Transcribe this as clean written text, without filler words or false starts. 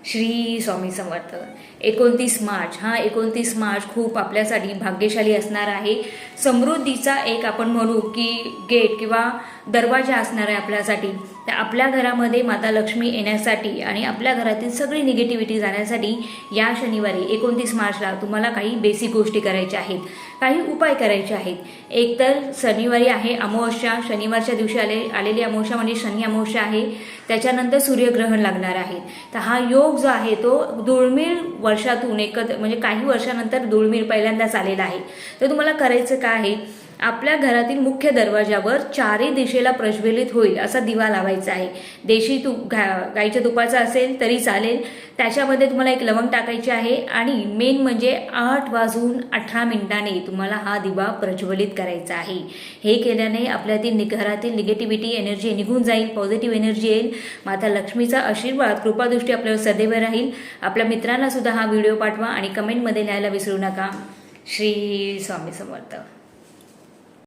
श्री स्वामी समर्थ. 29 मार्च, हा 29 मार्च खूप आपल्यासाठी भाग्यशाली असणार आहे. समृद्धीचा एक आपण म्हणू की गेट किंवा दरवाजा असणार आहे आपल्यासाठी. तर आपल्या घरामध्ये माता लक्ष्मी येण्यासाठी आणि आपल्या घरातील सगळी निगेटिव्हिटी जाण्यासाठी या शनिवारी 29 मार्चला तुम्हाला काही बेसिक गोष्टी करायच्या आहेत, काही उपाय करायचे आहेत. एक तर शनिवारी आहे अमावस्या, शनिवारच्या दिवशी आलेली अमावस्या म्हणजे शनी अमावस्या आहे. त्याच्यानंतर सूर्यग्रहण लागणार आहे. तर हा योग जो आहे तो दुर्मिळ वर्षातून म्हणजे काही वर्षानंतर दुर्मिळ पहिल्यांदाच आलेला आहे. तर तुम्हाला करायचं काय आहे, आपल्या घरातील मुख्य दरवाजावर चारही दिशेला प्रज्वलित होईल असा दिवा लावायचा आहे. देशी तूप गाईच्या तुपाचा असेल तरी चालेल. त्याच्यामध्ये तुम्हाला एक लवंग टाकायची आहे आणि मेन म्हणजे 8:18 तुम्हाला हा दिवा प्रज्वलित करायचा आहे. हे केल्याने आपल्यातील घरातील निगेटिव्हिटी एनर्जी निघून जाईल, पॉझिटिव्ह एनर्जी येईल. माता लक्ष्मीचा आशीर्वाद कृपादृष्टी आपल्यावर सदैव राहील. आपल्या मित्रांना सुद्धा हा व्हिडिओ पाठवा आणि कमेंटमध्ये लिहायला विसरू नका. श्री स्वामी समर्थ.